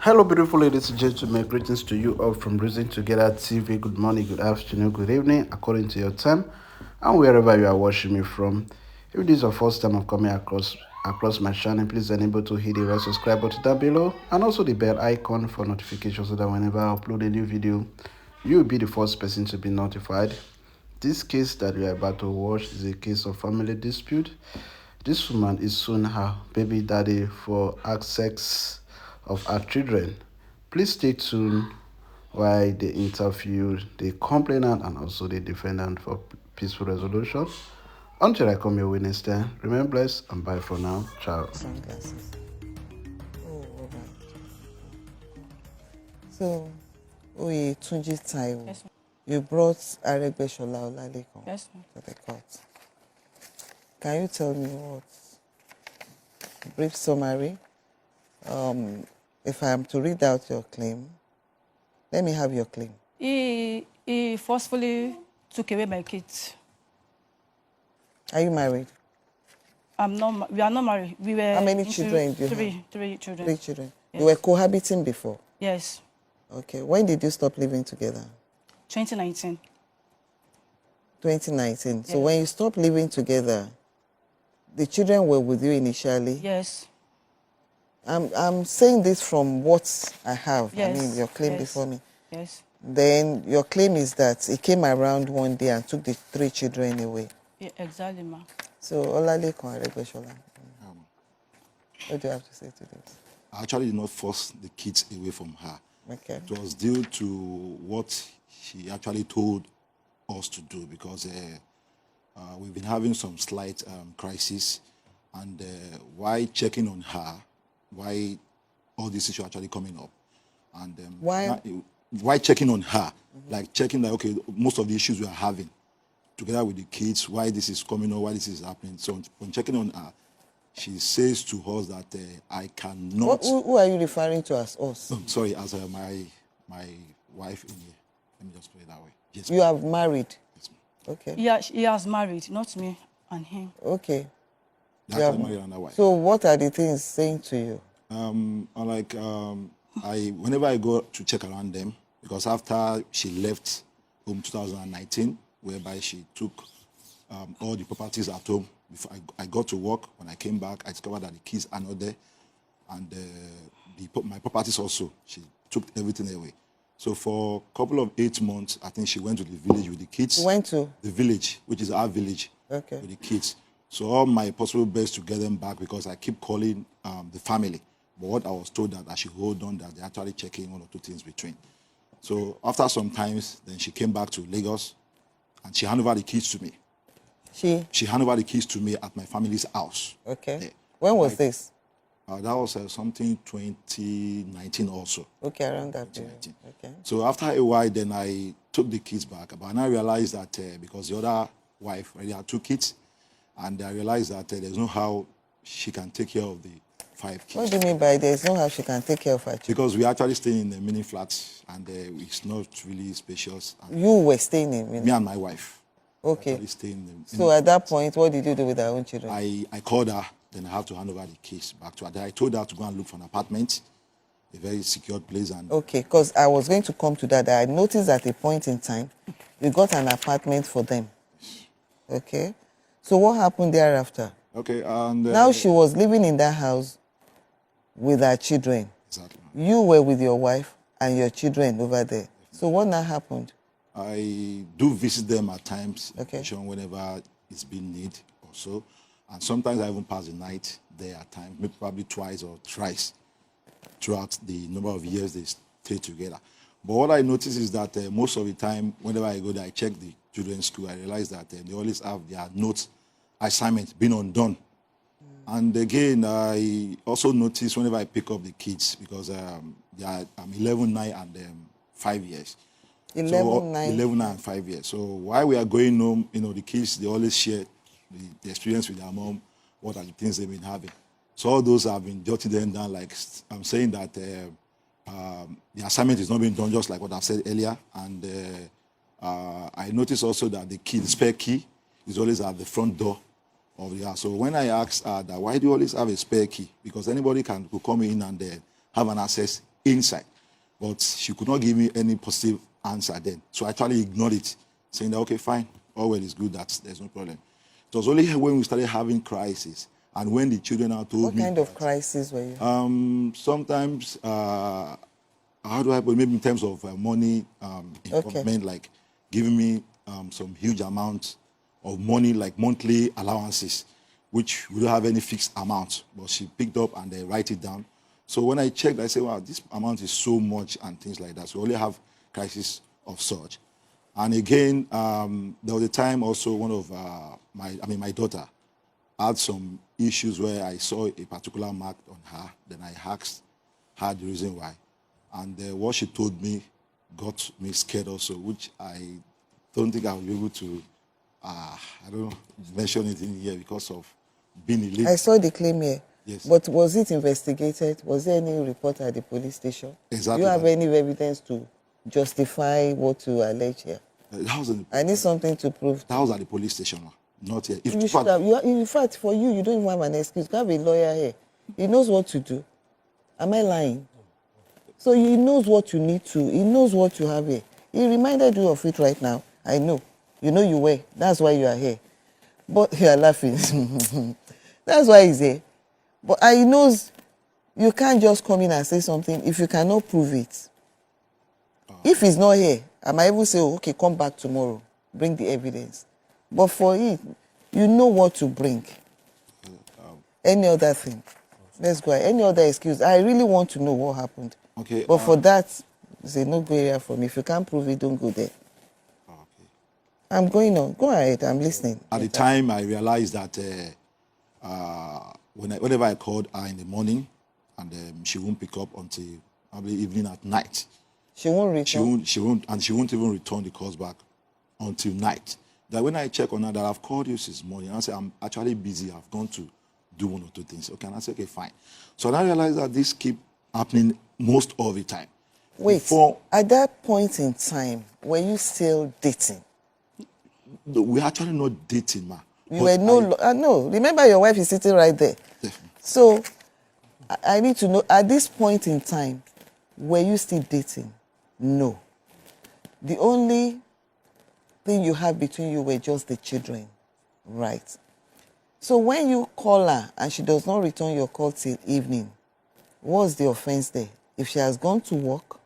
Hello, beautiful ladies and gentlemen. Greetings to you all from Reason Together TV. Good morning, good afternoon, good evening, according to your time, and wherever you are watching me from. If this is your first time of coming across my channel, please enable to hit the red subscribe button down below and also the bell icon for notifications so that whenever I upload a new video, you will be the first person to be notified. This case that we are about to watch is a case of family dispute. This woman is suing her baby daddy for access of her children. Please stay tuned while they interview the complainant and also the defendant for peaceful resolution. Until I come your way next time, remain blessed and bye for now. Ciao. Sunglasses. Oh, all right. So, Oye Tunji Taiwo, Yes, ma'am. you brought Aregbesola Olalekan Yes, ma'am. to the court. Can you tell me what brief summary? If I am to read out your claim, let me have your claim. He forcefully took away my kids. Are you married? We are not married. We were. How many into children do you three, have? Three children. 3 children. Yes. You were cohabiting before. Yes. Okay. When did you stop living together? 2019. 2019. So Yes. when you stopped living together, the children were with you initially? Yes. I'm saying this from what I have. Yes. I mean, your claim Yes. before me. Yes. Then your claim is that he came around one day and took the 3 children away. Yeah, exactly, ma. So, Olalekan Aregbesola, what do you have to say to this? I actually did not force the kids away from her. Okay. It was due to what she actually told us to do because we've been having some slight crisis, and why checking on her, why all this issue actually coming up, and why checking on her, like checking that okay, most of the issues we are having together with the kids, why this is coming up, why this is happening. So when checking on her, she says to us that I cannot. Who are you referring to as us? Sorry, as my wife in here. Let me just put it that way. Yes, You have married. yes, ma'am. Okay. He has married, not me and him. Okay. They You actually have- married another wife. So what are the things saying to you? Whenever I go to check around them, because after she left home 2019, whereby she took all the properties at home, before I got to work, when I came back, I discovered that the keys are not there, and my properties also, she took everything away. So for a couple of 8 months, I think she went to the village with the kids. Went to? The village, which is our village, Okay. with the kids. So all my possible best to get them back because I keep calling the family. But what I was told that I should hold on, that they're actually checking 1 or 2 things between. So after some times, then she came back to Lagos and she handed over the keys to me. She handed over the keys to me at my family's house. Okay. There. When was this? That was something 2019 also. Okay, around that period. 2019. Okay. So after a while, then I took the kids back. But I realized that because the other wife already had 2 kids, and I realized that there's no how she can take care of the 5 kids. What do you mean by there's no how she can take care of her children? Because we actually stay in a mini flat, and it's not really spacious. And You were staying in me Minna. and my wife Okay. actually stay in the So at that point, what did you do with her own children? I called her, then I have to hand over the keys back to her. Then I told her to go and look for an apartment, a very secured place. And Okay, because I was going to come to that. I noticed at a point in time, you got an apartment for them. Okay. So what happened thereafter? okay, and Now she was living in that house with her children. exactly. You were with your wife and your children over there. So what now happened? I do visit them at times, Okay. whenever it's been need or so. And sometimes I even pass the night there at times, maybe probably twice or thrice throughout the number of years they stay together. But what I notice is that most of the time, whenever I go there, I check the children's school, I realize that they always have their notes assignment being undone. And again, I also notice whenever I pick up the kids, because I'm 11, 9, and 5 years. 11, 9. 11 and 5 years. So while we are going home, the kids, they always share the experience with their mom, what are the things they've been having. So all those have been jotting them down, like I'm saying that the assignment is not being done, just like what I've said earlier. And I noticed also that the spare key is always at the front door of the house. So when I asked her that, why do you always have a spare key? Because anybody could come in and have an access inside. But she could not give me any positive answer then. So I actually ignored it, saying that, okay, fine, all well is good, there's no problem. It was only when we started having crisis and when the children now told me. What kind of crisis were you? Sometimes, how do I put it? Maybe in terms of money involvement, like giving me some huge amount of money, like monthly allowances, which we don't have any fixed amount. But she picked up and they write it down. So when I checked, I said, wow, this amount is so much and things like that. So we only have crisis of such. And again, there was a time also one of my daughter had some issues where I saw a particular mark on her. Then I asked her the reason why. And what she told me got me scared also, which I don't think I will be able to, I don't know, mention it in here because of being a lady. I saw the claim here. Yes. But was it investigated? Was there any report at the police station? Exactly. Do you have any evidence to justify what you allege here? I need something to prove. That was at the police station, not here. You should have, in fact, for you, you don't even have an excuse. You have a lawyer here. He knows what to do. Am I lying? So he knows what you need to. He knows what you have here. He reminded you of it right now. I know. You know you were. That's why you are here. But you are laughing. That's why he's here. But he knows you can't just come in and say something if you cannot prove it. If he's not here, I might even say, oh, okay, come back tomorrow. Bring the evidence. But for it, you know what to bring. Any other thing? Let's go ahead. Any other excuse? I really want to know what happened. Okay. But for that, it's a no-go area for me. If you can't prove it, don't go there. Okay. I'm going on. Go ahead. I'm listening. At the time, I realized that whenever I called her in the morning, and she won't pick up until probably evening at night. She won't return? She won't even return the calls back until night. That when I check on her, that I've called you since morning, and I say, I'm actually busy. I've gone to do one or two things. Okay, and I say, okay, fine. So I realized that this keep happening most of the time. Wait, at that point in time, were you still dating? We're actually not dating, ma. You were no. Remember, your wife is sitting right there. Definitely. So I need to know, at this point in time, were you still dating? No. The only thing you have between you were just the children, right? So when you call her and she does not return your call till evening, what's the offense there? If she has gone to work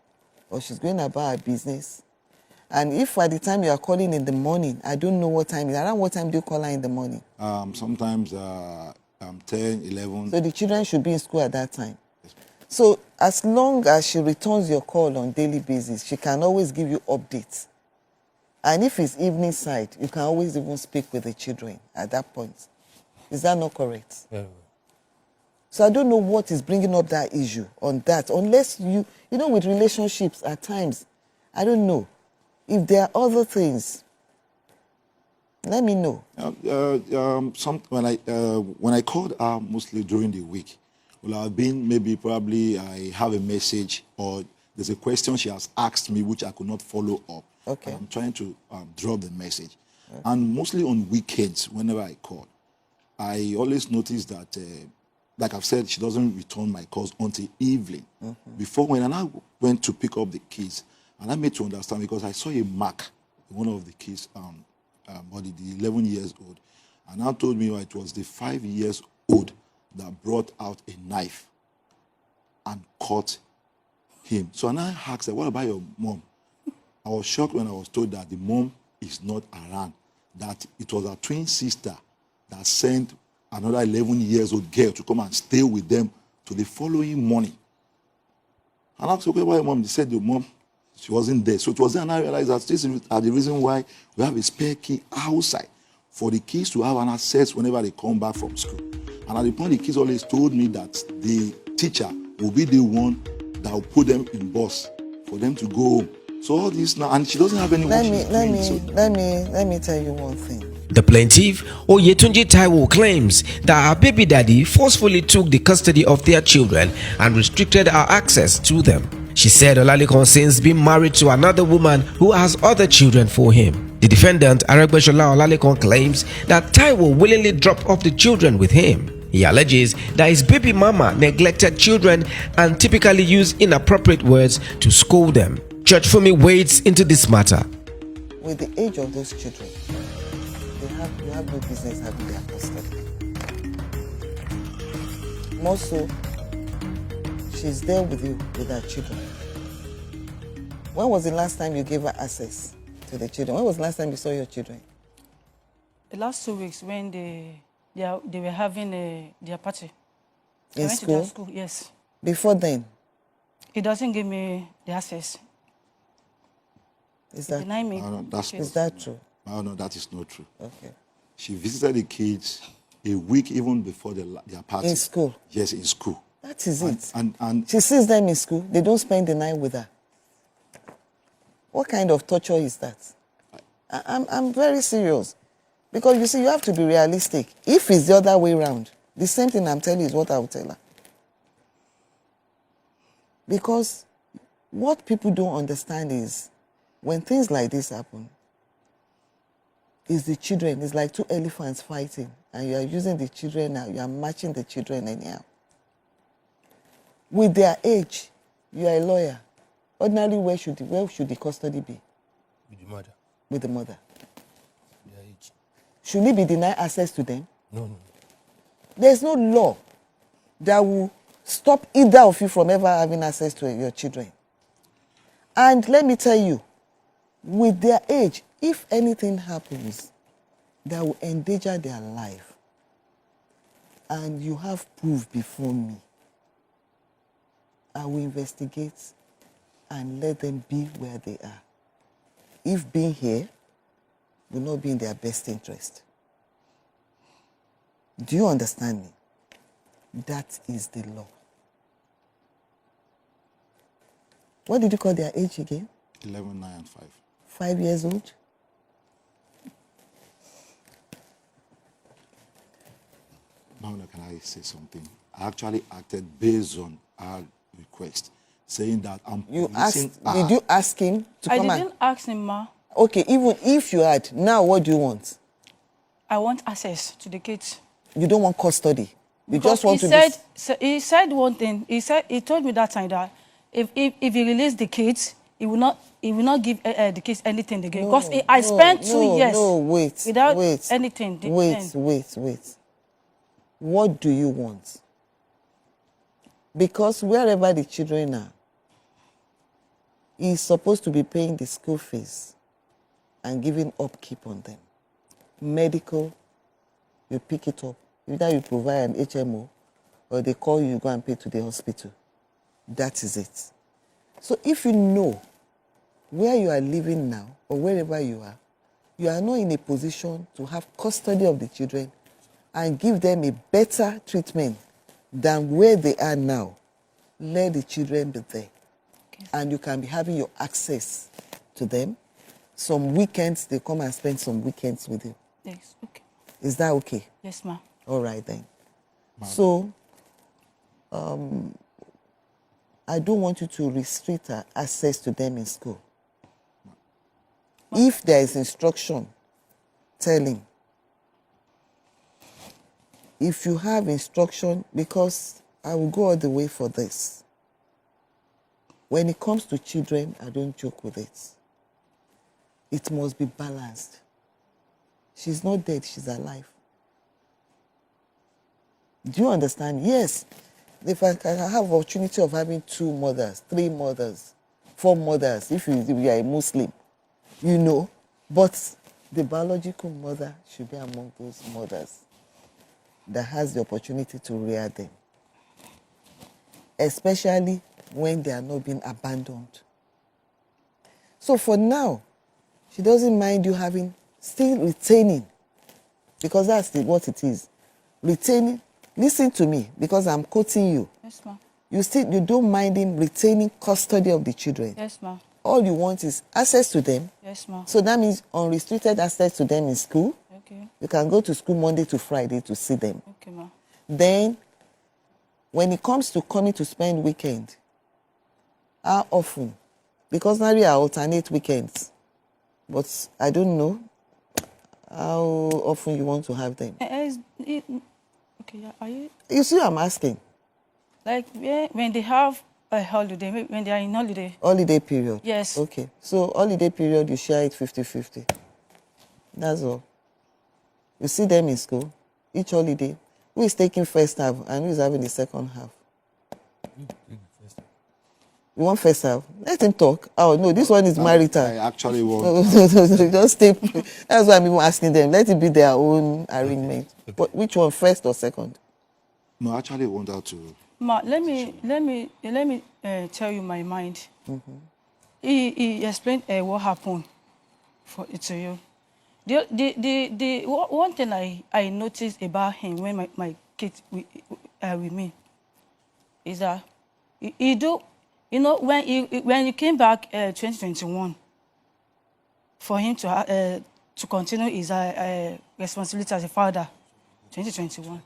or she's going about her business, and if at the time you are calling in the morning, I don't know what time, around what time do you call her in the morning? Sometimes 10, 11. So the children should be in school at that time. Yes. So as long as she returns your call on daily basis, she can always give you updates. And if it's evening side, you can always even speak with the children at that point. Is that not correct? Yeah. So I don't know what is bringing up that issue on that. Unless you know, with relationships at times, I don't know. If there are other things, let me know. When I called her mostly during the week, well, I've been probably I have a message or there's a question she has asked me which I could not follow up. Okay. I'm trying to drop the message. Okay. And mostly on weekends, whenever I call, I always notice that, like I've said, she doesn't return my calls until evening. Mm-hmm. Before, when I went to pick up the keys, and I made to understand because I saw a mark in one of the kids' body, the 11 years old. And I told me it was the 5 years old that brought out a knife and cut him. So I asked her, what about your mom? I was shocked when I was told that the mom is not around, that it was her twin sister that sent another 11 years old girl to come and stay with them to the following morning. And I asked, okay, why your mom? They said the mom, she wasn't there. So it was then I realized that this is the reason why we have a spare key outside for the kids to have an access whenever they come back from school. And at the point, the kids always told me that the teacher will be the one that will put them in bus for them to go home. So all this now, and she doesn't have anyone. Let me tell you one thing. The plaintiff, Oyetunji Taiwo, claims that her baby daddy forcefully took the custody of their children and restricted her access to them. She said Olalekan since been married to another woman who has other children for him. The defendant, Aregbesola Olalekan, claims that Taiwo willingly dropped off the children with him. He alleges that his baby mama neglected children and typically used inappropriate words to scold them. Judge Fumi wades into this matter. With the age of those children, you have no business having their custody. More so, she's there with you, with her children. When was the last time you gave her access to the children? When was the last time you saw your children? The last 2 weeks when they were having their party. I went school? to their school, yes. Before then? He doesn't give me the access. Is that, deny me. Is that true? No, that is not true. Okay. She visited the kids a week even before their party. In school? Yes, in school. That is it. And she sees them in school. They don't spend the night with her. What kind of torture is that? I'm very serious. Because you see, you have to be realistic. If it's the other way around, the same thing I'm telling you is what I will tell her. Because what people don't understand is when things like this happen, it's the children. It's like two elephants fighting, and you are using the children now. You are matching the children anyhow. With their age, you are a lawyer. Ordinarily, where should the custody be? With the mother. With the mother. Their age. Should he be denied access to them? No. There's no law that will stop either of you from ever having access to your children. And let me tell you, with their age, if anything happens that will endanger their life, and you have proof before me, I will investigate and let them be where they are. If being here will not be in their best interest. Do you understand me? That is the law. What did you call their age again? 11, 9, and 5. 5 years old? Now, can I say something? I actually acted based on our request, saying that Did you ask him to come? I didn't ask him, ma. Okay, even if you had, now what do you want? I want access to the kids. You don't want custody. You Because just want he said one thing. He told me that time that if he released the kids, he will not give the kids anything again. Because I spent 2 years without anything. Wait. What do you want? Because wherever the children are, he's supposed to be paying the school fees and giving upkeep on them. Medical, you pick it up. Either you provide an HMO or they call you go and pay to the hospital. That is it. So if you know where you are living now or wherever you are not in a position to have custody of the children and give them a better treatment than where they are now, let the children be there. Okay. And you can be having your access to them. Some weekends, they come and spend some weekends with you. Yes, okay. Is that okay? Yes, ma'am. All right, then. So, I don't want you to restrict access to them in school. If there is instruction, tell him. If you have instruction, because I will go all the way for this. When it comes to children, I don't joke with it. It must be balanced. She's not dead, she's alive. Do you understand? Yes. If I can have opportunity of having 2 mothers, 3 mothers, 4 mothers, if you are a Muslim, you know, but the biological mother should be among those mothers that has the opportunity to rear them, especially when they are not being abandoned. So for now, she doesn't mind you still retaining, because that's what it is. Retaining, listen to me, because I'm quoting you. Yes, ma'am. You don't mind him retaining custody of the children. Yes, ma'am. All you want is access to them. Yes, ma'am. So that means unrestricted access to them in school. Okay. You can go to school Monday to Friday to see them. Okay, ma'am. Then, when it comes to coming to spend weekend, how often? Because now we are alternate weekends. But I don't know how often you want to have them. Okay, yeah. Are you? You see, I'm asking. Like when they have a holiday, when they are in holiday. Holiday period. Yes. Okay. So holiday period, you share it 50-50. That's all. You see them in school, each holiday. Who is taking first half and who is having the second half? You want first half? Let him talk. Oh, no, this one is marital. I actually want... No, just stay. That's why I'm even asking them. Let it be their own arrangement. But which one, first or second? No, I actually want her to... Ma, let me tell you my mind. He explained what happened to you. The one thing I noticed about him when my kids with me is that he do, you know, when he came back 2021, for him to continue his responsibility as a father, 2021,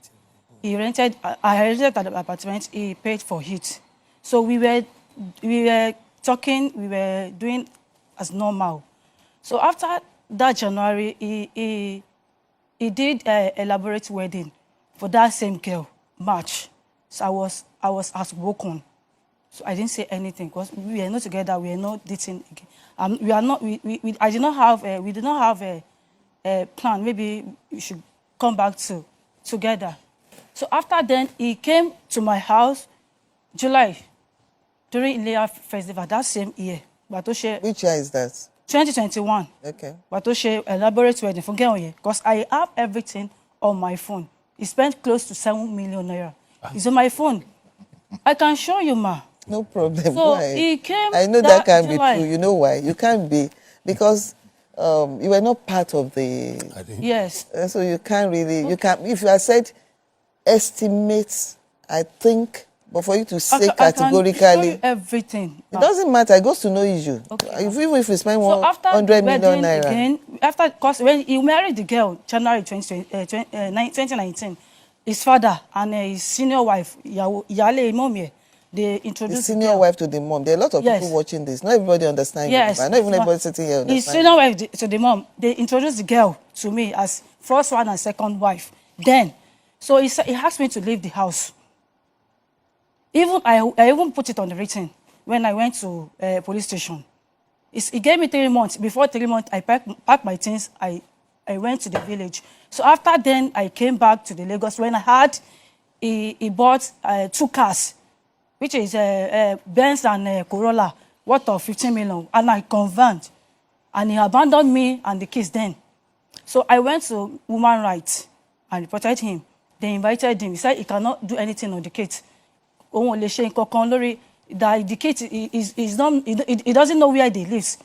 I rented an apartment. He paid for it, so we were talking, we were doing as normal. So after that January, he did an elaborate wedding for that same girl, March. So I was heartbroken. So I didn't say anything because we are not together. We are not dating again. We are not. We did not have a plan. Maybe we should come back together. So after then, he came to my house, July, during Ilea Festival that same year. Which year is that? 2021. Okay. Batoshe elaborate wedding for girl here because I have everything on my phone. He spent close to 7 million naira. It's on my phone. I can show you, ma. No problem. So he came. I know that can July. Be true. You know why? You can't be because you were not part of the. Yes. So you can't really. You can if you had said estimates. I think. But for you to say categorically, I can show you everything. It doesn't matter. It goes to no issue. Okay. Even if we spend 100 million naira. Again, because when he married the girl, January 2019, his father and his senior wife, Yale Momie, they introduced his senior wife to the mom. There are a lot of people watching this. Not everybody understands. Yes. Not even everybody sitting here understands. His senior wife to the mom, they introduced the girl to me as first one and second wife. Then, so he asked me to leave the house. Even I even put it on the written when I went to police station. He gave me 3 months. Before 3 months, I packed my things. I went to the village. So after then, I came back to the Lagos. When I had, he bought 2 cars, which is Benz and Corolla, worth of 15 million. And I convert. And he abandoned me and the kids then. So I went to Women Rights and reported him. They invited him. He said he cannot do anything on the kids. That the kid he doesn't know where they live.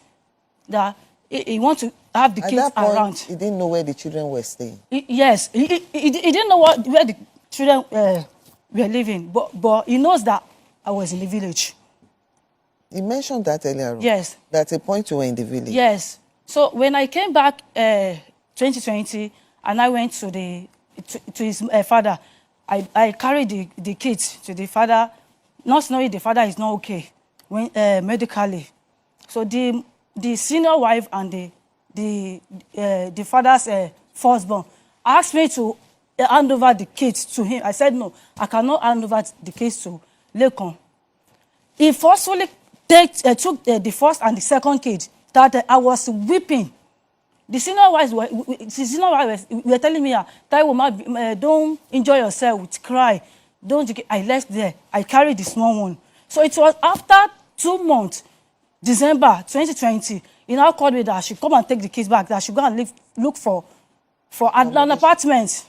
That he wants to have the kids around. He didn't know where the children were staying. Yes, he didn't know where the children were living, but he knows that I was in the village. He mentioned that earlier on. Yes. That's a point you were in the village. Yes. So when I came back 2020 and I went to his father, I carried the kids to the father, not knowing the father is not okay medically. So the senior wife and the father's firstborn asked me to hand over the kids to him. I said, no, I cannot hand over the kids to Lekon. He forcefully took the first and the second kid that I was weeping. The senior wives were telling me, Taiwo, don't enjoy yourself with cry. I left there. I carried the small one. So it was after 2 months, December 2020, he now called me that I should come and take the kids back, that I should go and look for an apartment.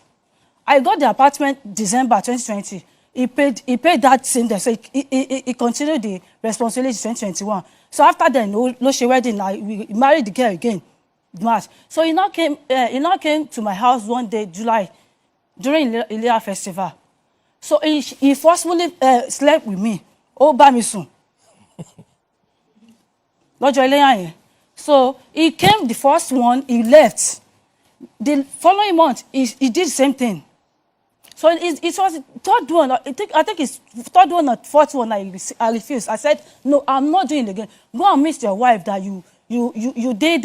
I got the apartment December 2020. He paid that same day. So he continued the responsibility 2021. So after then, no she wedding, we married the girl again. March. So he now came to my house one day, July, during Ilea Festival. So he forcefully slept with me. Oh, Bamisun. So he came the first one, he left. The following month, he did the same thing. So it was the third one. I think it's third one or fourth one I refused. I said, no, I'm not doing it again. Go and meet your wife that you did,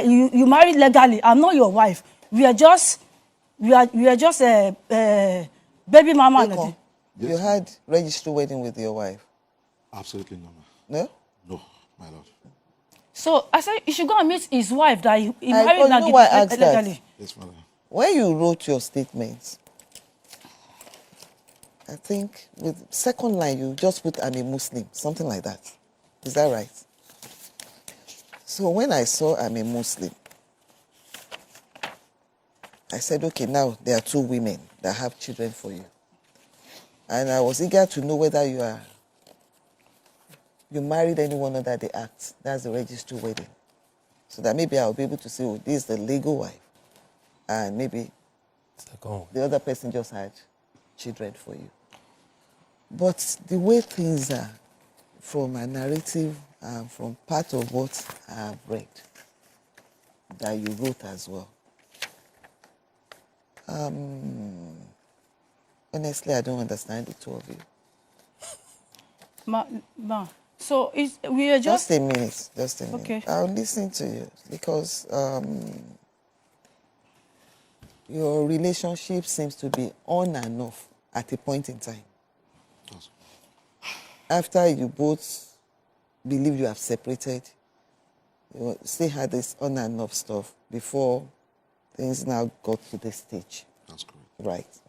you married legally. I'm not your wife. We are just we are just a baby mama. Yes, you had registry wedding with your wife? Absolutely no, ma. No? No, my lord. So I said, you should go and meet his wife that he married you know why I asked that? Yes, madam. When you wrote your statement, I think with second line, you just put I'm a Muslim, something like that. Is that right? So when I saw I'm a Muslim, I said, okay, now there are two women that have children for you. And I was eager to know whether you married anyone under the act. That's the registry wedding. So that maybe I'll be able to say, oh, this is the legal wife. And maybe the other person just had children for you. But the way things are, from a narrative and from part of what I've read, that you wrote as well, honestly, I don't understand the two of you. Ma. So we are just... Just a minute. Okay. I'll listen to you because your relationship seems to be on and off at a point in time. Yes. After you both believe you have separated, you still had this on and off stuff before things now got to this stage. That's correct. Right.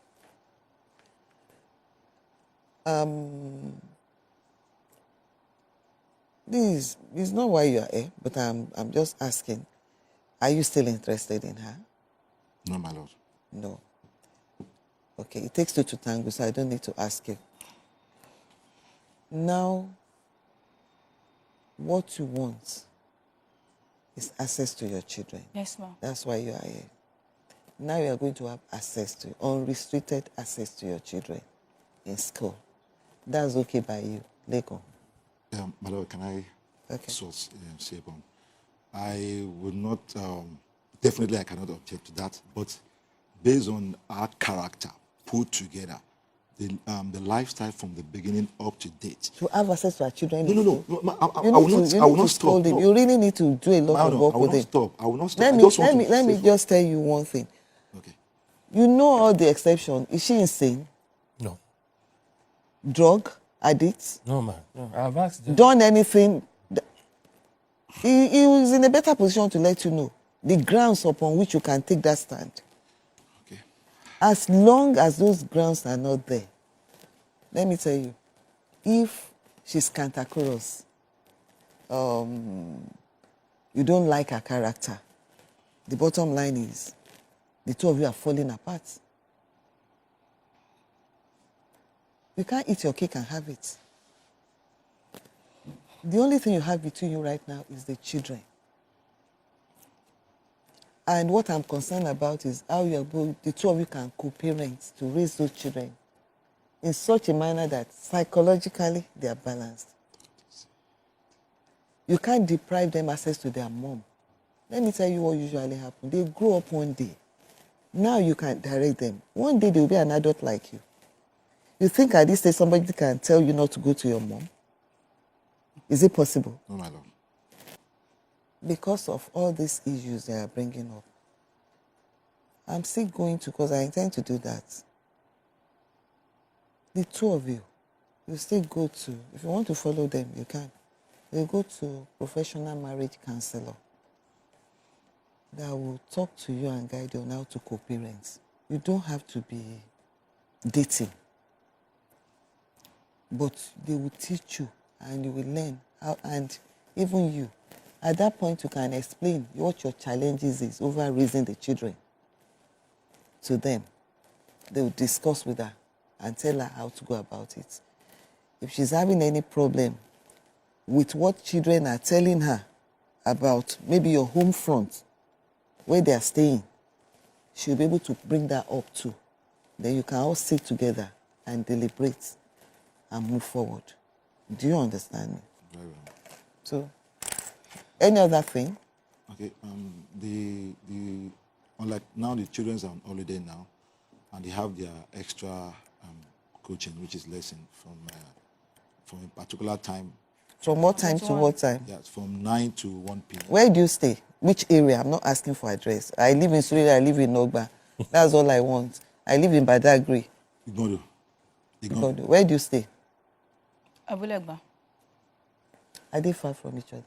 This is not why you are here, but I'm just asking, are you still interested in her? No, my lord. No. Okay, it takes two to tango, so I don't need to ask you. Now, what you want is access to your children. Yes, ma'am. That's why you are here. Now you are going to have access to, unrestricted access to your children in school. That's okay by you. Lego. My lord, can I say upon? I would not, definitely I cannot object to that, but based on our character put together, the lifestyle from the beginning up to date. To have access to our children. No. I will not stop. No. You really need to do a lot of work with them. I will not stop. Let me just tell you one thing. Okay. You know all the exceptions. Is she insane? No. Drug addict? No, man. No, I've asked them. Done anything? He was in a better position to let you know the grounds upon which you can take that stand. Okay. As long as those grounds are not there, let me tell you, if she's cantankerous, you don't like her character, the bottom line is the two of you are falling apart. You can't eat your cake and have it. The only thing you have between you right now is the children. And what I'm concerned about is how the two of you can co-parent to raise those children in such a manner that psychologically they are balanced. You can't deprive them access to their mom. Let me tell you what usually happens. They grow up one day. Now you can direct them. One day they will be an adult like you. You think at this stage somebody can tell you not to go to your mom? Is it possible? No, my lord. Because of all these issues they are bringing up, I'm still going to, because I intend to do that. The two of you still go to, if you want to follow them, you can. You go to professional marriage counselor that will talk to you and guide you on how to co-parent. You don't have to be dating, but they will teach you and you will learn how, and even you, at that point you can explain what your challenges is over raising the children to them. They will discuss with her and tell her how to go about it. If she's having any problem with what children are telling her about maybe your home front, where they are staying, she'll be able to bring that up too. Then you can all sit together and deliberate and move forward. Do you understand me? Very well. So, any other thing? Okay. Unlike now, the children are on holiday now, and they have their extra coaching, which is lesson from a particular time. From what time to what time? Yeah, from 9 to 1 p.m. Where do you stay? Which area? I'm not asking for address. I live in Surrey, I live in Ogba. That's all I want. I live in Badagry. Ignodo. Where do you stay? Abulegba. Are they far from each other?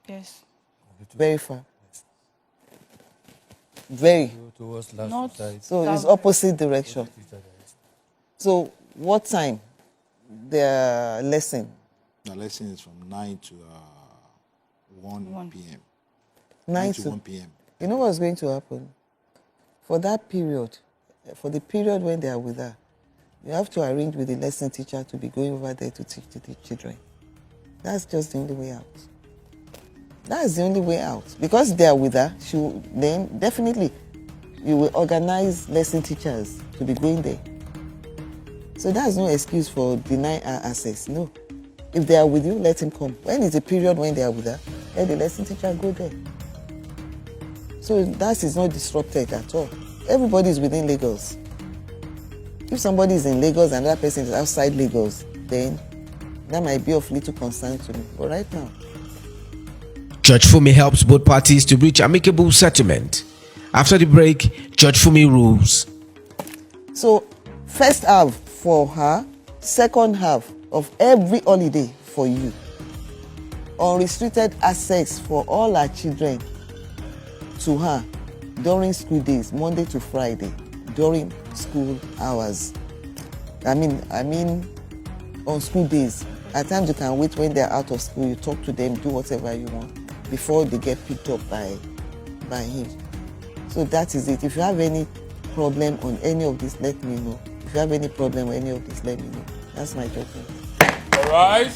Yes. Very far. Very. Not So it's opposite direction. So what time their lesson? The lesson is from 9 to 1 p.m. 9 to 1 p.m. You know what's going to happen? For that period, for the period when they are with her, you have to arrange with the lesson teacher to be going over there to teach the children. That's just the only way out. That's the only way out. Because they are with her, then definitely you will organize lesson teachers to be going there. So that's no excuse for denying her access. No. If they are with you, let him come. When is the period when they are with her, let the lesson teacher go there. So that is not disrupted at all. Everybody is within Lagos. If somebody is in Lagos and that person is outside Lagos, then that might be of little concern to me. But right now, Judge Fumi helps both parties to reach amicable settlement. After the break, Judge Fumi rules. So, first half for her, second half of every holiday for you. Unrestricted access for all our children to her during school days, Monday to Friday, during school hours. I mean, on school days. At times you can wait when they're out of school, you talk to them, do whatever you want before they get picked up by him. So that is it. If you have any problem on any of this, let me know. If you have any problem with any of this, let me know. That's my judgment. All right.